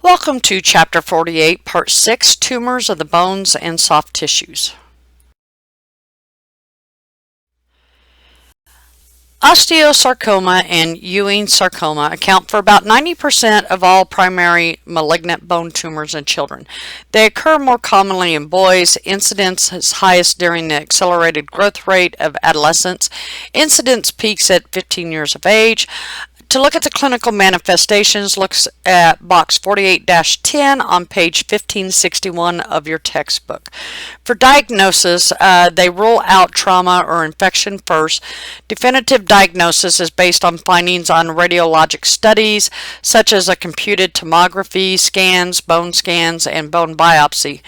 Welcome to Chapter 48, Part 6, Tumors of the Bones and Soft Tissues. Osteosarcoma and Ewing sarcoma account for about 90% of all primary malignant bone tumors in children. They occur more commonly in boys. Incidence is highest during the accelerated growth rate of adolescence. Incidence peaks at 15 years of age. To look at the clinical manifestations, look at box 48-10 on page 1561 of your textbook. For diagnosis, they rule out trauma or infection first. Definitive diagnosis is based on findings on radiologic studies, such as a computed tomography, scans, and bone biopsy.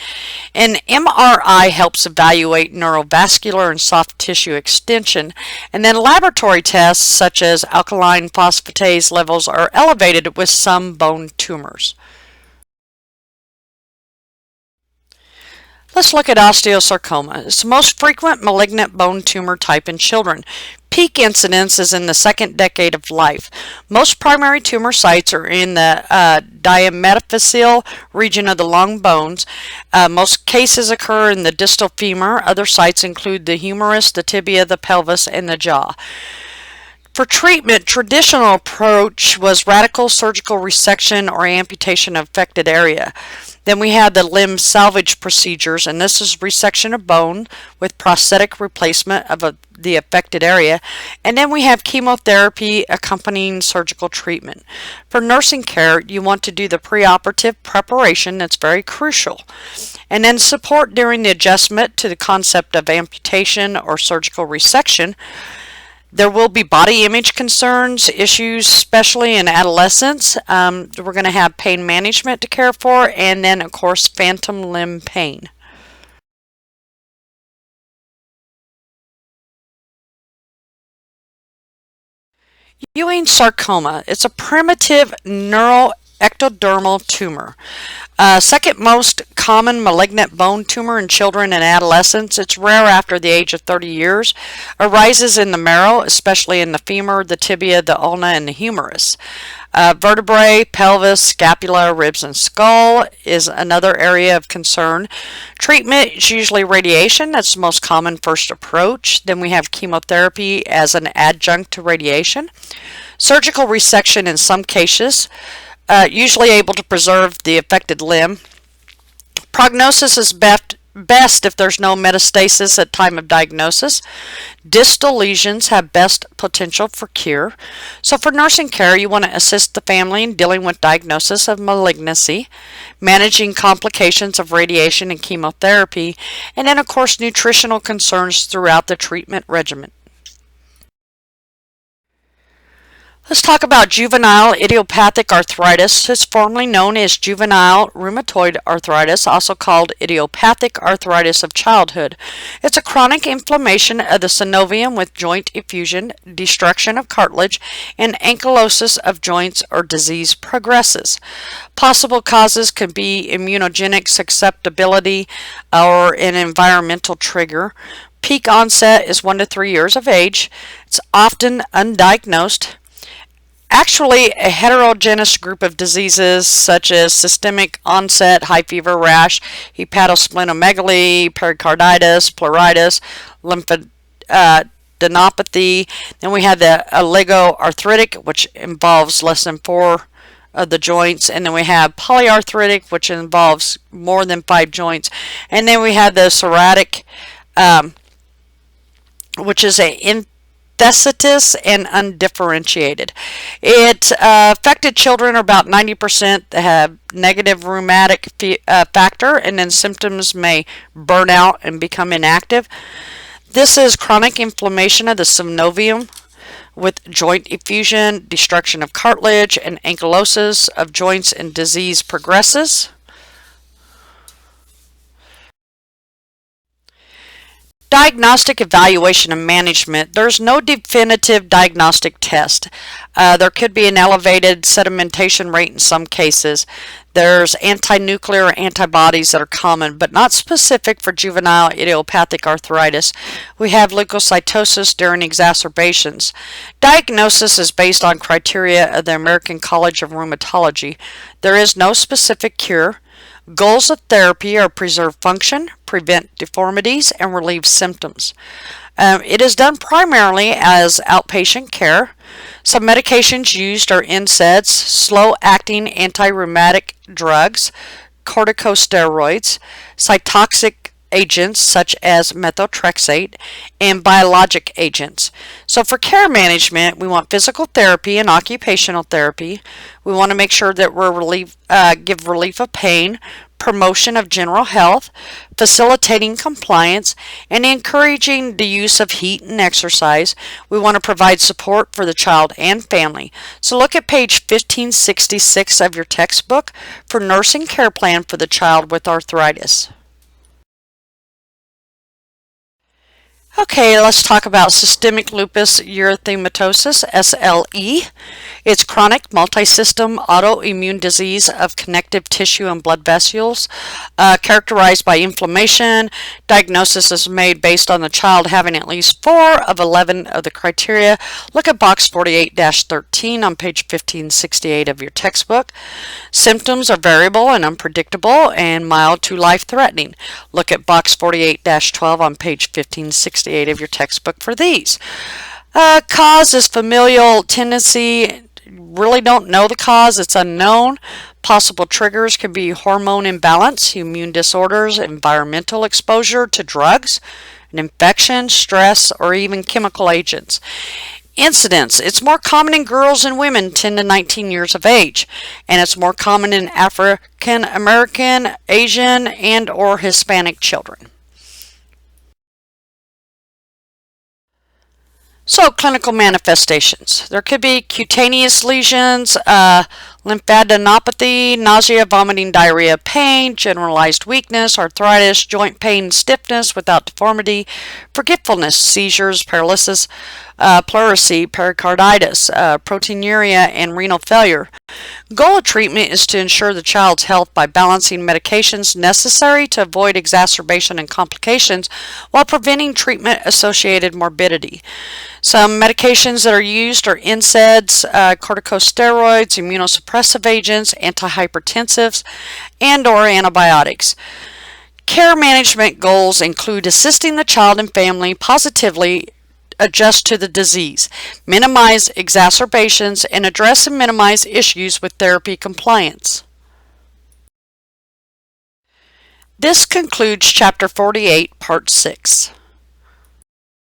An MRI helps evaluate neurovascular and soft tissue extension, and then laboratory tests such as alkaline phosphatase levels are elevated with some bone tumors. Let's look at osteosarcoma. It's the most frequent malignant bone tumor type in children. Peak incidence is in the second decade of life. Most primary tumor sites are in the diametaphyseal region of the long bones. Most cases occur in the distal femur. Other sites include the humerus, the tibia, the pelvis, and the jaw. For treatment, traditional approach was radical surgical resection or amputation of affected area. Then we have the limb salvage procedures, and this is resection of bone with prosthetic replacement of the affected area. And then we have chemotherapy accompanying surgical treatment. For nursing care, you want to do the preoperative preparation. That's very crucial. And then support during the adjustment to the concept of amputation or surgical resection. There will be body image concerns, issues, especially in adolescence. We're going to have pain management to care for, and then, of course, phantom limb pain. Ewing sarcoma. It's a primitive neuroectodermal tumor. Second most common malignant bone tumor in children and adolescents. It's rare after the age of 30 years. Arises in the marrow, especially in the femur, the tibia, the ulna, and the humerus. Vertebrae, pelvis, scapula, ribs, and skull is another area of concern. Treatment is usually radiation. That's the most common first approach. Then we have chemotherapy as an adjunct to radiation. Surgical resection in some cases. Usually able to preserve the affected limb. Prognosis is best if there's no metastasis at time of diagnosis. Distal lesions have best potential for cure. So for nursing care, you want to assist the family in dealing with diagnosis of malignancy, managing complications of radiation and chemotherapy, and then of course nutritional concerns throughout the treatment regimen. Let's talk about juvenile idiopathic arthritis. It's formerly known as juvenile rheumatoid arthritis, also called idiopathic arthritis of childhood. It's a chronic inflammation of the synovium with joint effusion, destruction of cartilage, and ankylosis of joints or disease progresses. Possible causes could be immunogenic susceptibility or an environmental trigger. Peak onset is 1 to 3 years of age. It's often undiagnosed. Actually, a heterogeneous group of diseases such as systemic onset, high fever, rash, hepatosplenomegaly, pericarditis, pleuritis, lymphadenopathy. Then we have the oligoarthritic, which involves less than 4 of the joints. And then we have polyarthritic, which involves more than 5 joints. And then we have the psoriatic, which is a Thesitis and undifferentiated. It affected children, about 90% have negative rheumatic factor, and then symptoms may burn out and become inactive. This is chronic inflammation of the synovium with joint effusion, destruction of cartilage, and ankylosis of joints, and disease progresses. Diagnostic evaluation and management. There's no definitive diagnostic test. There could be an elevated sedimentation rate in some cases. There's anti-nuclear antibodies that are common, but not specific for juvenile idiopathic arthritis. We have leukocytosis during exacerbations. Diagnosis is based on criteria of the American College of Rheumatology. There is no specific cure. Goals of therapy are preserve function, prevent deformities, and relieve symptoms. It is done primarily as outpatient care. Some medications used are NSAIDs, slow-acting anti-rheumatic drugs, corticosteroids, cytotoxic agents such as methotrexate, and biologic agents. So for care management, we want physical therapy and occupational therapy. We want to make sure that we're give relief of pain, promotion of general health, facilitating compliance, and encouraging the use of heat and exercise. We want to provide support for the child and family. So look at page 1566 of your textbook for nursing care plan for the child with arthritis. Okay, let's talk about systemic lupus erythematosus, SLE. It's chronic multisystem autoimmune disease of connective tissue and blood vessels, characterized by inflammation. Diagnosis is made based on the child having at least 4 of 11 of the criteria. Look at box 48-13 on page 1568 of your textbook. Symptoms are variable and unpredictable and mild to life-threatening. Look at box 48-12 on page 1568 of your textbook for these. Cause is familial tendency. Really don't know the cause. It's unknown. Possible triggers can be hormone imbalance, immune disorders, environmental exposure to drugs, an infection, stress, or even chemical agents. Incidence. It's more common in girls and women 10 to 19 years of age, and it's more common in African American, Asian, and or Hispanic children. So, clinical manifestations. There could be cutaneous lesions, lymphadenopathy, nausea, vomiting, diarrhea, pain, generalized weakness, arthritis, joint pain, stiffness without deformity, forgetfulness, seizures, paralysis, pleurisy, pericarditis, proteinuria, and renal failure. Goal of treatment is to ensure the child's health by balancing medications necessary to avoid exacerbation and complications while preventing treatment-associated morbidity. Some medications that are used are NSAIDs, corticosteroids, immunosuppressive agents, antihypertensives, and or antibiotics. Care management goals include assisting the child and family positively adjust to the disease, minimize exacerbations, and address and minimize issues with therapy compliance. This concludes Chapter 48, Part 6.